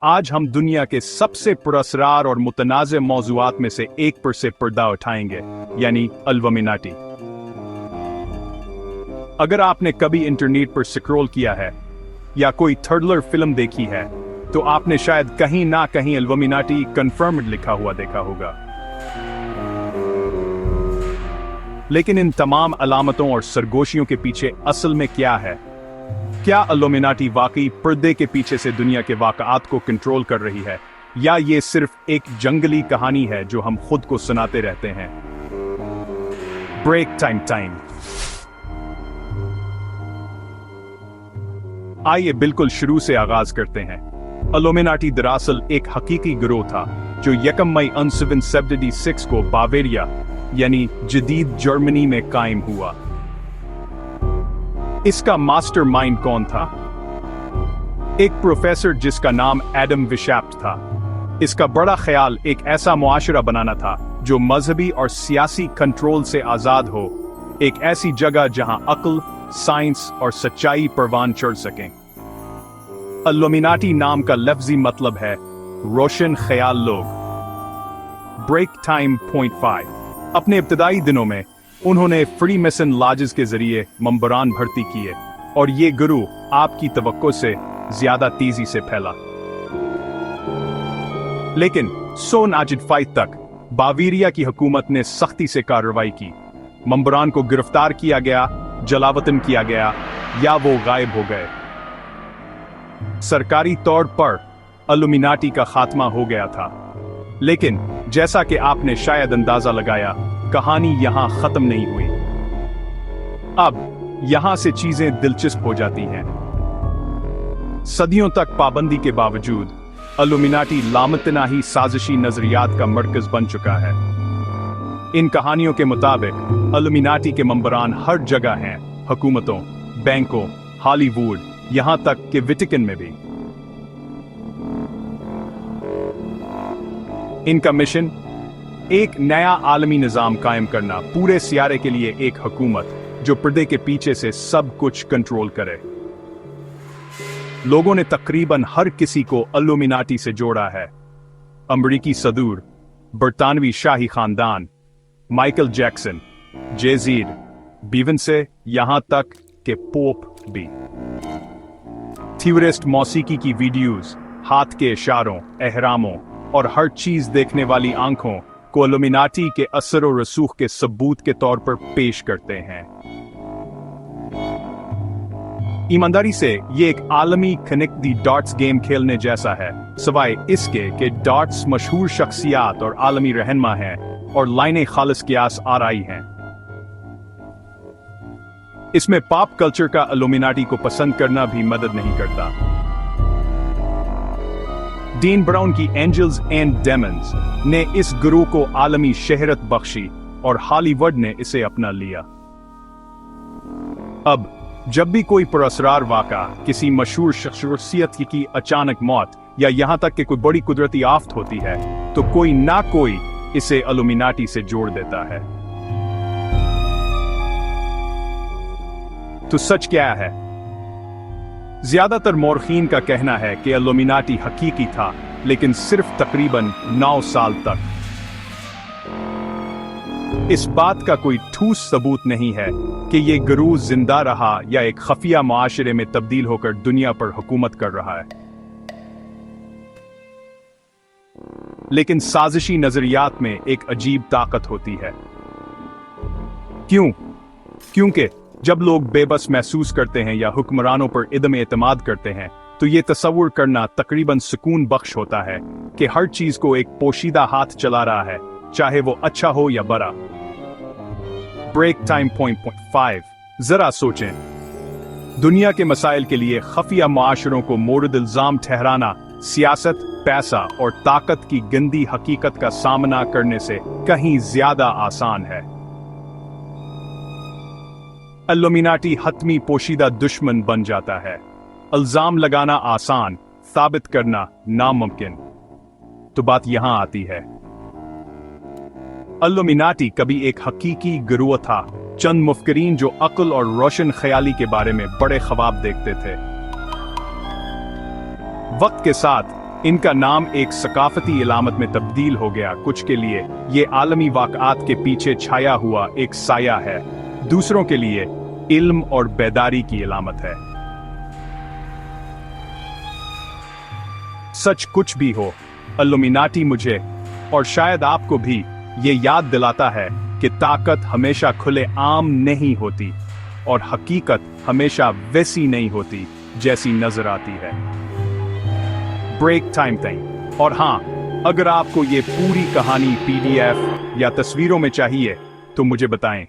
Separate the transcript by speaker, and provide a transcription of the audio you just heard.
Speaker 1: आज हम दुनिया के सबसे पुरस्कार और मुतनाज़ मौज़ूआत में से एक पर से पर्दा उठाएंगे, यानी इल्यूमिनाटी। अगर आपने कभी इंटरनेट पर स्क्रॉल किया है या कोई थ्रिलर फिल्म देखी है, तो आपने शायद कहीं ना कहीं इल्यूमिनाटी कन्फर्म्ड लिखा हुआ देखा होगा। लेकिन इन तमाम अलामतों और सरगोशियों के पीछे असल में क्या है? क्या इल्यूमिनाटी वाकई पर्दे के पीछे से दुनिया के वाक़आत को कंट्रोल कर रही है, या ये सिर्फ एक जंगली कहानी है जो हम खुद को सुनाते रहते हैं? Break time. आइए बिल्कुल शुरू से आगाज करते हैं। इल्यूमिनाटी दरअसल एक हकीकी गिरोह था जो 1 मई 1776 को बावेरिया यानी जदीद जर्मनी में कायम हुआ। इसका मास्टरमाइंड कौन था? एक प्रोफेसर जिसका नाम एडम विशाप्ट था। इसका बड़ा ख्याल एक ऐसा मुआशरा बनाना था जो मजहबी और सियासी कंट्रोल से आजाद हो, एक ऐसी जगह जहां अक्ल, साइंस और सच्चाई परवान चढ़ सकें। इल्यूमिनाटी नाम का लफ्जी मतलब है रोशन ख्याल लोग। Break time point 5। अपने इब्तदाई दिनों में उन्होंने फ्री मेसन लॉजेस के जरिए मंबरान भर्ती किए और ये गिरोह आपकी तवक्को से ज्यादा तेजी से फैला। लेकिन 1995 तक बावेरिया की हुकूमत ने सख्ती से कार्रवाई की। मंबरान को गिरफ्तार किया गया, जलावतन किया गया या वो गायब हो गए। सरकारी तौर पर इल्यूमिनाटी का खात्मा हो गया था, लेकिन जैसा कि आपने शायद अंदाजा लगाया, कहानी यहां खत्म नहीं हुई। अब यहां से चीजें दिलचस्प हो जाती हैं। सदियों तक पाबंदी के बावजूद इल्यूमिनाटी लामतनाही साजिशी नजरियात का मरकज बन चुका है। इन कहानियों के मुताबिक इल्यूमिनाटी के मंबरान हर जगह हैं, हुकूमतों, बैंकों, हॉलीवुड, यहां तक कि वेटिकन में भी। इनका मिशन एक नया आलमी निजाम कायम करना, पूरे सियारे के लिए एक हुकूमत जो पर्दे के पीछे से सब कुछ कंट्रोल करे। लोगों ने तकरीबन हर किसी को इल्यूमिनाटी से जोड़ा है। अमरीकी सदूर, बरतानवी शाही खानदान, माइकल जैक्सन, जेजीर, बीवंसे, यहां तक कि पोप भी। थ्योरिस्ट मौसीकी की वीडियोस, हाथ के इशारों, एहरामों और हर चीज देखने वाली आंखों को इल्यूमिनाटी के असर और रसूख के सबूत के तौर पर पेश करते हैं। ईमानदारी से ये एक आलमी कनेक्ट दी डॉट्स गेम खेलने जैसा है, सिवाय इसके कि डॉट्स मशहूर शख्सियात और आलमी रहनुमा हैं और लाइनें खालिस कियास आराई हैं। इसमें पॉप कल्चर का इल्यूमिनाटी को पसंद करना भी मदद नहीं करता। डीन ब्राउन की एंजल्स एंड डेमन्स ने इस गिरोह को आलमी शहरत बख्शी और हॉलीवुड ने इसे अपना लिया। अब जब भी कोई पुरस्कार वाक़ा, किसी मशहूर शख्सियत की अचानक मौत या यहां तक कि कोई बड़ी कुदरती आफत होती है, तो कोई ना कोई इसे इल्यूमिनाटी से जोड़ देता है। तो सच क्या है? ज्यादातर मौरखीन का कहना है कि इल्यूमिनाटी हकीकी था, लेकिन सिर्फ तकरीबन 9 साल तक। इस बात का कोई ठोस सबूत नहीं है कि यह गिरोह जिंदा रहा या एक खफिया मुआशरे में तब्दील होकर दुनिया पर हुकूमत कर रहा है। लेकिन साजिशी नजरियात में एक अजीब ताकत होती है। क्योंकि जब लोग बेबस महसूस करते हैं या हुक्मरानों पर इदम एतमाद करते हैं, तो ये तसव्वुर करना तकरीबन सुकून बख्श होता है कि हर चीज को एक पोशीदा हाथ चला रहा है, चाहे वो अच्छा हो या बुरा। Break time point 5। जरा सोचें, दुनिया के मसाइल के लिए खफिया मुआशरों को मोरद इल्जाम ठहराना सियासत, पैसा और ताकत की गंदी हकीकत का सामना करने से कहीं ज्यादा आसान है। इल्यूमिनाटी हतमी पोशीदा दुश्मन बन जाता है। इल्जाम लगाना आसान, साबित करना नामुमकिन। तो बात यहां आती है, इल्यूमिनाटी कभी एक हकीकी गिरोह था, चंद मुफक्किरीन जो अक्ल और रोशन ख्याली के बारे में बड़े ख्वाब देखते थे। वक्त के साथ इनका नाम एक सकाफती इलामत में तब्दील हो गया। कुछ के लिए ये आलमी वाक़आत के पीछे छाया हुआ एक साया है, दूसरों के लिए इल्म और बेदारी की इलामत है। सच कुछ भी हो, इल्यूमिनाटी मुझे और शायद आपको भी ये याद दिलाता है कि ताकत हमेशा खुले आम नहीं होती और हकीकत हमेशा वैसी नहीं होती जैसी नजर आती है। Break time time. और हाँ, अगर आपको ये पूरी कहानी PDF या तस्वीरों में चाहिए तो मुझे बताएं।